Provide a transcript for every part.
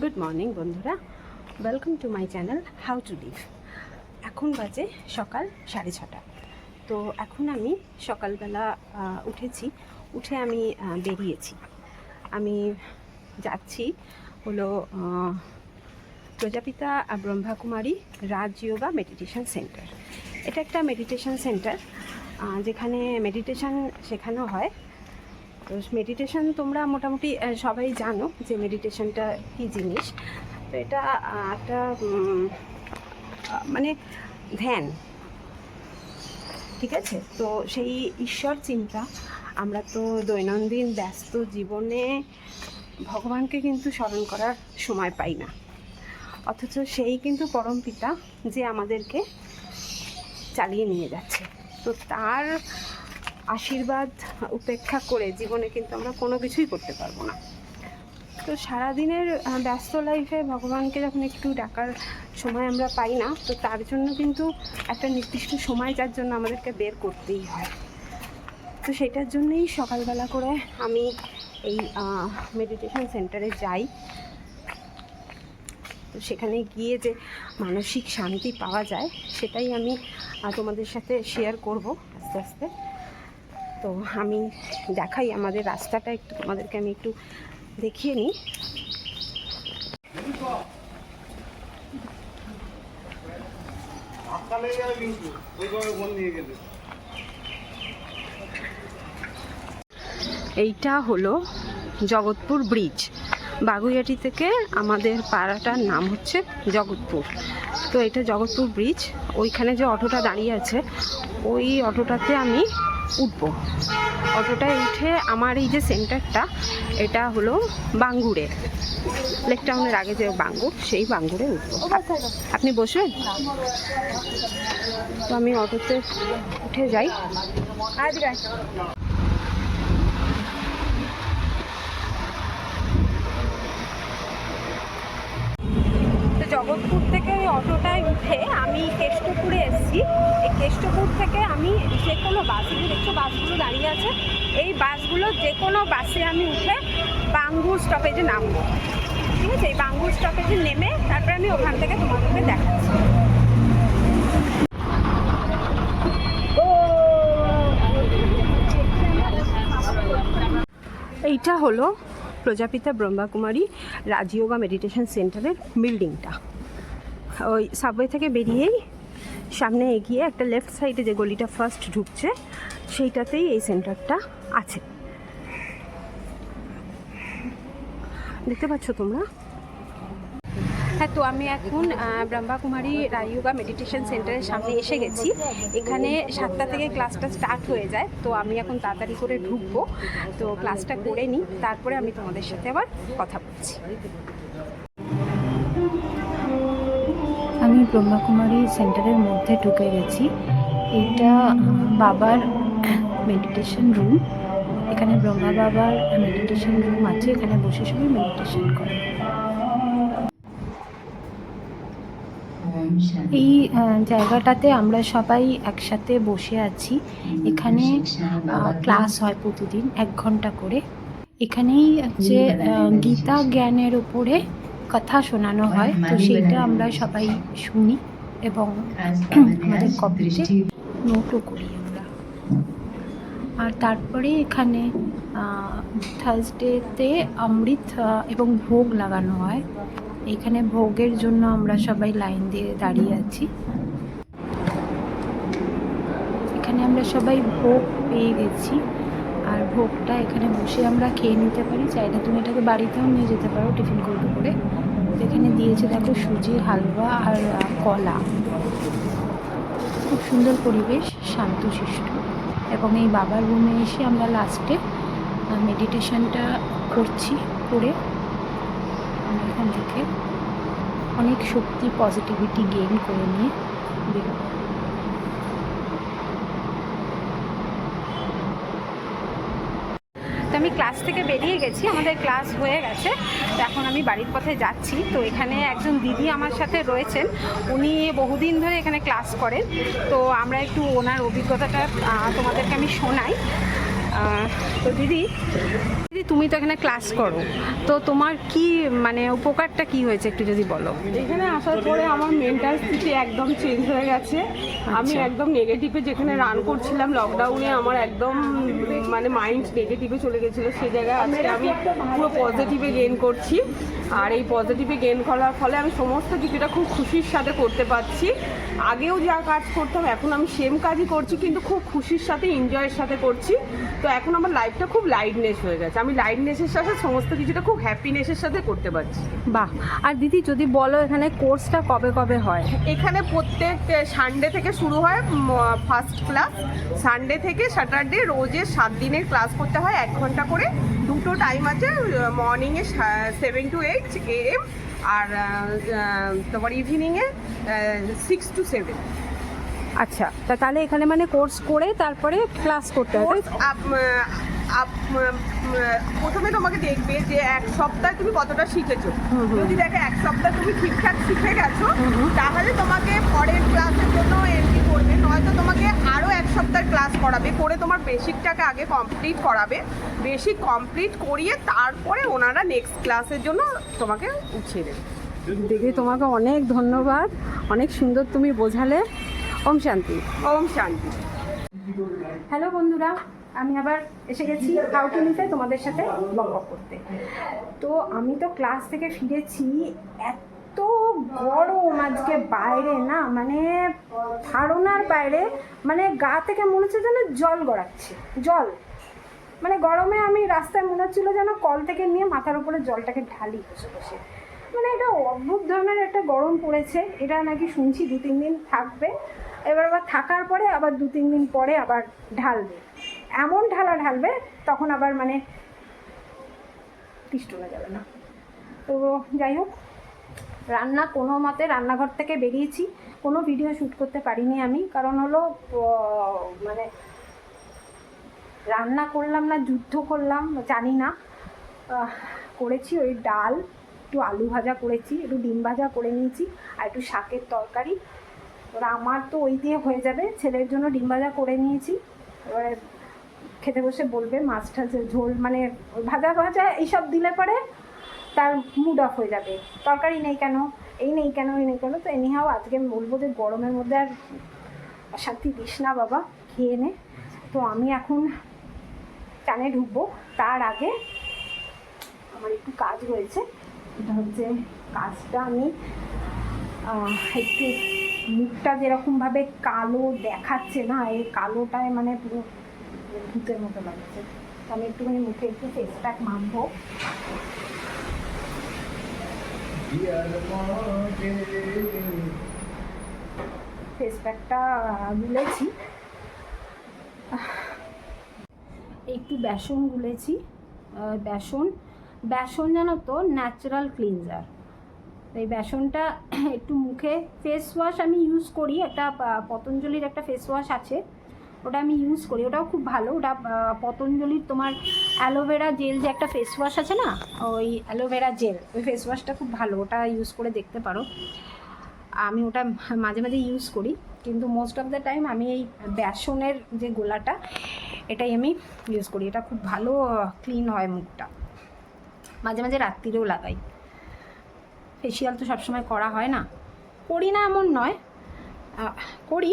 Good morning বন্ধুরা, welcome to my channel how to live. এখন বাজে সকাল 6:30। তো এখন আমি সকালবেলা উঠে আমি বেরিয়েছি। আমি যাচ্ছি হলো প্রজাপিতা ব্রহ্মাকুমারী রাজযোগা মেডিটেশন সেন্টার। এটা একটা মেডিটেশন সেন্টার যেখানে মেডিটেশন শেখানো হয়। তো মেডিটেশন তোমরা মোটামুটি সবাই জানো যে মেডিটেশনটা কী জিনিস। তো এটা একটা মানে ধ্যান, ঠিক আছে। তো সেই ঈশ্বর চিন্তা, আমরা তো দৈনন্দিন ব্যস্ত জীবনে ভগবানকে কিন্তু স্মরণ করার সময় পাই না, অথচ সেই কিন্তু পরমপিতা যে আমাদেরকে চালিয়ে নিয়ে যাচ্ছে। তো তার আশীর্বাদ উপেক্ষা করে জীবনে কিন্তু আমরা কোনো কিছুই করতে পারবো না। তো সারাদিনের ব্যস্ত লাইফে ভগবানকে যখন একটু ডাকার সময় আমরা পাই না, তো তার জন্য কিন্তু একটা নির্দিষ্ট সময় যার জন্য আমাদেরকে বের করতেই হয়। তো সেটার জন্যই সকালবেলা করে আমি এই মেডিটেশন সেন্টারে যাই। তো সেখানে গিয়ে যে মানসিক শান্তি পাওয়া যায় সেটাই আমি তোমাদের সাথে শেয়ার করব আস্তে আস্তে। তো আমি দেখাই আমাদের রাস্তাটা, একটু তোমাদেরকে আমি একটু দেখিয়ে নিই। এইটা হলো জগৎপুর ব্রিজ। বাগুইআটি থেকে আমাদের পাড়াটার নাম হচ্ছে জগৎপুর। তো এটা জগৎপুর ব্রিজ। ওইখানে যে অটোটা দাঁড়িয়ে আছে ওই অটোটাতে আমি উঠবো। অটোটায় উঠে আমার এই যে সেন্টারটা, এটা হলো বাঙ্গুরে, লেক টাউনের আগে যে বাঙ্গুর, সেই বাঙ্গুরে উঠবো। আপনি বসবেন? তো আমি অটোতে উঠে যাই। জগৎপুর থেকে ওই অটোটায় উঠে আমি কেষ্টপুরে এসেছি। এই কেষ্টপুর থেকে আমি যে কোনো বাসগুলো দেখছো, বাসগুলো দাঁড়িয়ে আছে, এই বাসগুলো যে কোনো বাসে আমি উঠে বাঙ্গুর স্টপেজে নামবো, ঠিক আছে। এই বাঙ্গুর স্টপেজে নেমে তারপরে আমি ওখান থেকে তোমাদেরকে দেখাচ্ছি। এইটা হলো প্রজাপিতা ব্রহ্মাকুমারী রাজযোগা মেডিটেশন সেন্টারের বিল্ডিংটা। ওই সাবওয়ে থেকে বেরিয়েই সামনে এগিয়ে একটা লেফট সাইডে যে গলিটা ফার্স্ট ঢুকছে সেইটাতেই এই সেন্টারটা আছে, দেখতে পাচ্ছ তোমরা। হ্যাঁ, তো আমি এখন ব্রহ্মাকুমারী রাজযোগা মেডিটেশন সেন্টারের সামনে এসে গেছি। এখানে 7টা থেকে ক্লাসটা স্টার্ট হয়ে যায়। তো আমি এখন তাড়াতাড়ি করে ঢুকবো, তো ক্লাসটা করে নিই, তারপরে আমি তোমাদের সাথে আবার কথা বলছি। আমি ব্রহ্মাকুমারী সেন্টারের মধ্যে ঢুকে গেছি। এটা বাবার মেডিটেশন রুম। এখানে ব্রহ্মা বাবার মেডিটেশন রুম আছে, এখানে বসে সবাই মেডিটেশন করে। এই জায়গাটাতে আমরা সবাই একসাথে বসে আছি। এখানে ক্লাস হয় প্রতিদিন 1 ঘন্টা করে। এখানেই যে গীতা জ্ঞানের উপরে কথা শোনানো হয়, তো সেইটা আমরা সবাই শুনি এবং আমাদের কপিতে নোটও করি আমরা। আর তারপরে এখানে থার্সডেতে অমৃত এবং ভোগ লাগানো হয়। এখানে ভোগের জন্য আমরা সবাই লাইন দিয়ে দাঁড়িয়ে আছি। এখানে আমরা সবাই ভোগ পেয়ে গেছি, আর ভোগটা এখানে বসে আমরা খেয়ে নিতে পারি। চাইলে তুমি এটাকে বাড়িতেও নিয়ে যেতে পারো টিফিন করতে করে। এখানে দিয়েছে দেখো সুজি, হালুয়া আর কলা। খুব সুন্দর পরিবেশ, শান্তশিষ্ট। এবং এই বাবার রুমে এসে আমরা লাস্টে মেডিটেশনটা করে আমরা এখান থেকে অনেক শক্তি, পজিটিভিটি গেইন করে নিয়ে বেরোবো। তো আমি ক্লাস থেকে বেরিয়ে গেছি, আমাদের ক্লাস হয়ে গেছে। তো এখন আমি বাড়ির পথে যাচ্ছি। তো এখানে একজন দিদি আমার সাথে রয়েছেন, উনি বহুদিন ধরে এখানে ক্লাস করেন। তো আমরা একটু ওনার অভিজ্ঞতাটা তোমাদেরকে আমি শোনাই। তো দিদি তুমি তো এখানে ক্লাস করো, তো তোমার কি মানে উপকারটা কি হয়েছে একটু যদি বলো। এখানে আসার পরে আমার মেন্টাল স্থিতি একদম চেঞ্জ হয়ে গেছে। আমি একদম নেগেটিভে যেখানে রান করছিলাম লকডাউনে, আমার একদম মানে মাইন্ড নেগেটিভে চলে গেছিলো, সেই জায়গায় আজকে আমি পুরো পজিটিভে গেইন করছি। আর এই পজিটিভে গেইন করার ফলে আমি সমস্ত কিছুটা খুব খুশির সাথে করতে পারছি। আগেও যা কাজ করতাম এখন আমি সেম কাজই করছি, কিন্তু খুব খুশির সাথে এনজয়ের সাথে করছি। তো এখন আমার লাইফটা খুব লাইটনেস হয়ে গেছে, আমি লাইটনেসের সাথে সমস্ত কিছুটা খুব হ্যাপিনেসের সাথে করতে পারছি। বাহ। আর দিদি যদি বলো এখানে কোর্সটা কবে কবে হয়? এখানে প্রত্যেক সানডে থেকে শুরু হয় ফার্স্ট ক্লাস, সানডে থেকে স্যাটারডে রোজের 7 দিনের ক্লাস করতে হয় 1 ঘন্টা করে। দুটো টাইম আছে, মর্নিংয়ে 7 to 8 AM আর তোমার ইভিনিংয়ে 6 to 7। আচ্ছা, তাহলে এখানে মানে কোর্স করে তারপরে ক্লাস করতে হয়? প্রথমে তোমাকে দেখবে যে 1 সপ্তাহ তুমি কতটা শিখেছো। যদি দেখে 1 সপ্তাহ তুমি ঠিকঠাক শিখে গেছো, তাহলে তোমাকে পরের ক্লাসের জন্য এন্ট্রি করবে, নয়তো তোমাকে আরও 1 সপ্তাহ ক্লাস করাবে, করে তোমার বেসিকটাকে আগে কমপ্লিট করাবে। বেসিক কমপ্লিট করিয়ে তারপরে ওনারা নেক্সট ক্লাসের জন্য তোমাকে উঠিয়ে দেবে। দিদি তোমাকে অনেক ধন্যবাদ, অনেক সুন্দর তুমি বোঝালে। ওম শান্তি। ওম শান্তি। হ্যালো বন্ধুরা, আমি আবার এসে গেছি কাউটিনিতে তোমাদের সাথে বক করতে। তো আমি তো ক্লাস থেকে ফিরেছি, এত গরম আজকে বাইরে না, মানে ধারণার বাইরে, মানে গা থেকে মনে হচ্ছে যেন জল গড়াচ্ছে, জল মানে গরমে আমি রাস্তায় মনে হচ্ছিলো যেন কল থেকে নিয়ে মাথার উপরে জলটাকে ঢালি বসে বসে। মানে এটা অদ্ভুত ধরনের একটা গরম পড়েছে। এটা নাকি শুনছি 2-3 দিন থাকবে, এবার আবার থাকার পরে আবার 2-3 দিন পরে আবার ঢালবে, এমন ঢালবে তখন আবার মানে তিষ্ঠনা যাবে না। তো যাই হোক, রান্না কোনো মতে রান্নাঘর থেকে বেরিয়েছি, কোনো ভিডিও শ্যুট করতে পারিনি আমি, কারণ হলো মানে রান্না করলাম না যুদ্ধ করলাম জানি না। করেছি ওই ডাল, একটু আলু ভাজা করেছি, একটু ডিম ভাজা করে নিয়েছি, আর একটু শাকের তরকারি। ওরা আমার তো ওই দিয়ে হয়ে যাবে, ছেলের জন্য ডিম ভাজা করে নিয়েছি। এবারে খেতে বসে বলবে মাছ টাছের ঝোল, মানে ভাজা ভাজা এইসব দিলে পরে তার মুড অফ হয়ে যাবে, তরকারি নেই কেন, এই নেই কেন, এই নেই কেন। তো এনিহাও আজকে আমি বলবো যে গরমের মধ্যে আর অশান্তি দিস না বাবা, খেয়ে নে। তো আমি এখন চানে ঢুকবো, তার আগে আমার একটু কাজ রয়েছে। এটা হচ্ছে কাজটা, আমি একটু মুখটা যেরকমভাবে কালো দেখাচ্ছে না, এই কালোটায় মানে পুরো ভূতের মতো লাগছে। তো আমি একটুখানি মুখে একটু ফেস প্যাক মাখবো। ফেস প্যাকটা গুলেছি, একটু বেসন গুলেছি। বেসন জানো তো ন্যাচারাল ক্লিনজার। এই বেসনটা একটু মুখে, ফেস ওয়াশ আমি ইউজ করি, একটা পতঞ্জলির একটা ফেস ওয়াশ আছে, ওটা আমি ইউজ করি, ওটাও খুব ভালো। ওটা পতঞ্জলির তোমার অ্যালোভেরা জেল যে একটা ফেস ওয়াশ আছে না, ওই অ্যালোভেরা জেল, ওই ফেস ওয়াশটা খুব ভালো, ওটা ইউজ করে দেখতে পারো। আমি ওটা মাঝে মাঝে ইউজ করি, কিন্তু মোস্ট অফ দ্য টাইম আমি এই বেসনের যে গোলাটা এটাই আমি ইউজ করি। এটা খুব ভালো ক্লিন হয় মুখটা। মাঝে মাঝে রাত্রিরেও লাগাই। ফেসিয়াল তো সবসময় করা হয় না, করি না এমন নয়, করি,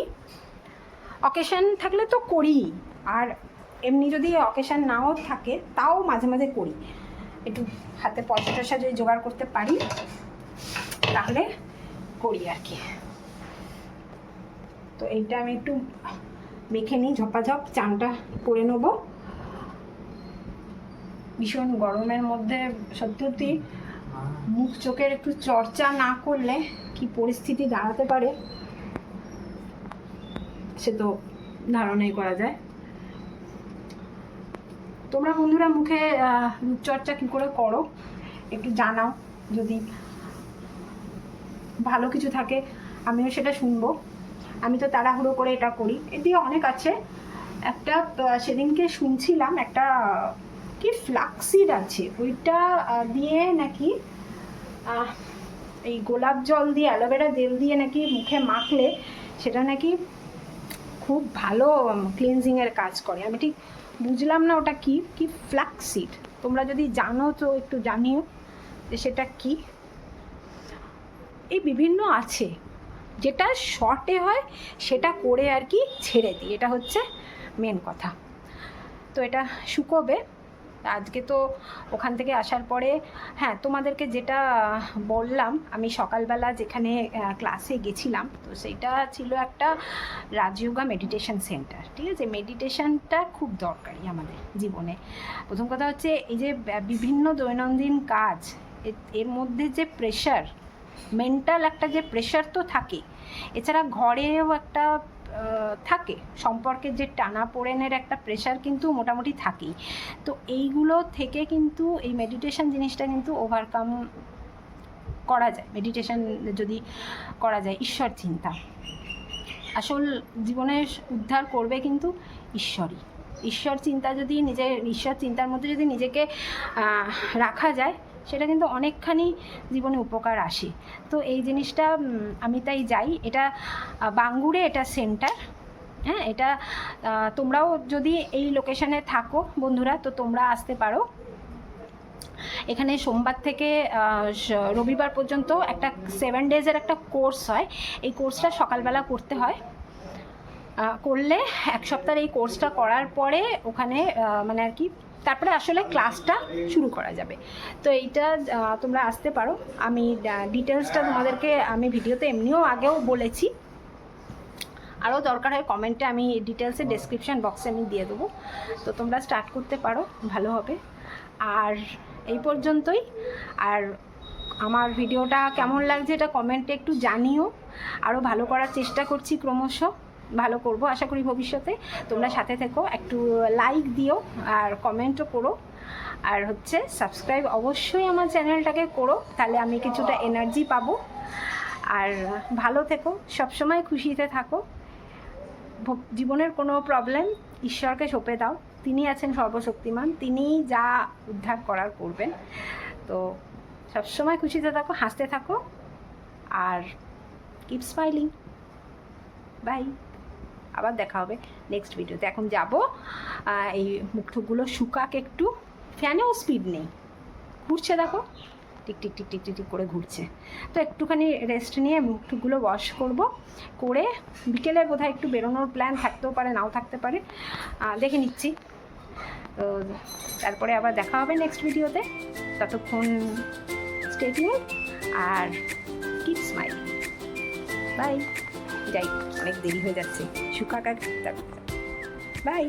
অকেশান থাকলে তো করি, আর এমনি যদি অকেশান নাও থাকে তাও মাঝে মাঝে করি। একটু হাতে পয়সা টয়সা যদি জোগাড় করতে পারি তাহলে করি আর কি। তো এইটা আমি একটু মেখে নিই, ঝপাঝপ চানটা করে নেবো। ভীষণ গরমের মধ্যে সত্যি মুখ চোখের একটু চর্চা না করলে কি পরিস্থিতি দাঁড়াতে পারে সে তো ধারণাই করা যায়। তোমরা বন্ধুরা মুখে রূপচর্চা কী করে করো একটু জানাও, যদি ভালো কিছু থাকে আমিও সেটা শুনবো। আমি তো তাড়াহুড়ো করে এটা করি, এদিকে অনেক আছে। একটা সেদিনকে শুনছিলাম একটা কি ফ্লাক্সিড আছে, ওইটা দিয়ে নাকি এই গোলাপ জল দিয়ে অ্যালোভেরা জেল দিয়ে নাকি মুখে মাখলে সেটা নাকি খুব ভালো ক্লিনজিংয়ের কাজ করে। আমি ঠিক বুঝলাম না ওটা কি কি ফ্লাক্স সিড, তোমরা যদি জানো তো একটু জানিও যে সেটা কি। এই বিভিন্ন আছে, যেটা শর্টে হয় সেটা করে আর কি ছেড়ে দিই, এটা হচ্ছে মেন কথা। তো এটা শুকোবে। আজকে তো ওখান থেকে আসার পরে, হ্যাঁ তোমাদেরকে যেটা বললাম, আমি সকালবেলা যেখানে ক্লাসে গেছিলাম, তো সেইটা ছিল একটা রাজযোগা মেডিটেশন সেন্টার। ঠিক আছে, মেডিটেশনটা খুব দরকারি আমাদের জীবনে। প্রথম কথা হচ্ছে এই যে বিভিন্ন দৈনন্দিন কাজ, এর মধ্যে যে প্রেশার, মেন্টাল একটা যে প্রেশার তো থাকে, এছাড়া ঘরেও একটা থাকে, সম্পর্কের যে টানাপোড়েনের একটা প্রেশার কিন্তু মোটামুটি থাকেই। তো এইগুলো থেকে কিন্তু এই মেডিটেশন জিনিসটা কিন্তু ওভারকাম করা যায়, মেডিটেশন যদি করা যায়। ঈশ্বর চিন্তা, আসল জীবনে উদ্ধার করবে কিন্তু ঈশ্বরই। ঈশ্বর চিন্তা যদি ঈশ্বর চিন্তার মধ্যে যদি নিজেকে রাখা যায়, সেটা কিন্তু অনেকখানি জীবনে উপকার আসে। তো এই জিনিসটা আমি তাই যাই। এটা বাঙ্গুরে, এটা সেন্টার। হ্যাঁ, এটা তোমরাও যদি এই লোকেশানে থাকো বন্ধুরা, তো তোমরা আসতে পারো। এখানে সোমবার থেকে রবিবার পর্যন্ত একটা 7 ডেজের একটা কোর্স হয়। এই কোর্সটা সকালবেলা করতে হয়। করলে 1 সপ্তাহের এই কোর্সটা করার পরে ওখানে মানে আর কি তারপরে আসলে ক্লাসটা শুরু করা যাবে। তো এইটা তোমরা আসতে পারো। আমি ডিটেলসটা তোমাদেরকে আমি ভিডিওতে এমনিও আগেও বলেছি, আরও দরকার হয় কমেন্টে আমি ডিটেলসে ডেসক্রিপশান বক্সে আমি দিয়ে দেবো। তো তোমরা স্টার্ট করতে পারো, ভালো হবে। আর এই পর্যন্তই। আর আমার ভিডিওটা কেমন লাগছে এটা কমেন্টে একটু জানিও। আরও ভালো করার চেষ্টা করছি, ক্রমশ ভালো করব আশা করি ভবিষ্যতে। তোমরা সাথে থেকো, একটু লাইক দিও আর কমেন্টও করো। আর হচ্ছে সাবস্ক্রাইব অবশ্যই আমার চ্যানেলটাকে করো, তাহলে আমি কিছুটা এনার্জি পাবো। আর ভালো থেকো, সবসময় খুশিতে থাকো। জীবনের কোনো প্রবলেম ঈশ্বরকে সঁপে দাও, তিনি আছেন সর্বশক্তিমান, তিনি যা উদ্ধার করার করবেন। তো সবসময় খুশিতে থাকো, হাসতে থাকো, আর কিপ স্মাইলিং। বাই, আবার দেখা হবে নেক্সট ভিডিওতে। এখন যাব, এই মুখটুকগুলো শুকাক একটু, ফ্যানেও স্পিড নেই, ঘুরছে দেখো, tick tick tick tick tick tick করে ঘুরছে। তো একটুখানি রেস্ট নিয়ে মুখটুকগুলো ওয়াশ করব, করে বিকেলে বোধহয় একটু বেরোনোর প্ল্যান থাকতেও পারে, নাও থাকতে পারে, দেখে নিচ্ছি। তো তারপরে আবার দেখা হবে নেক্সট ভিডিওতে। ততক্ষণ স্টে টিউনড আর কিপ স্মাইল। বাই, যাই, অনেক দেরি হয়ে যাচ্ছে, শুকাক। বাই।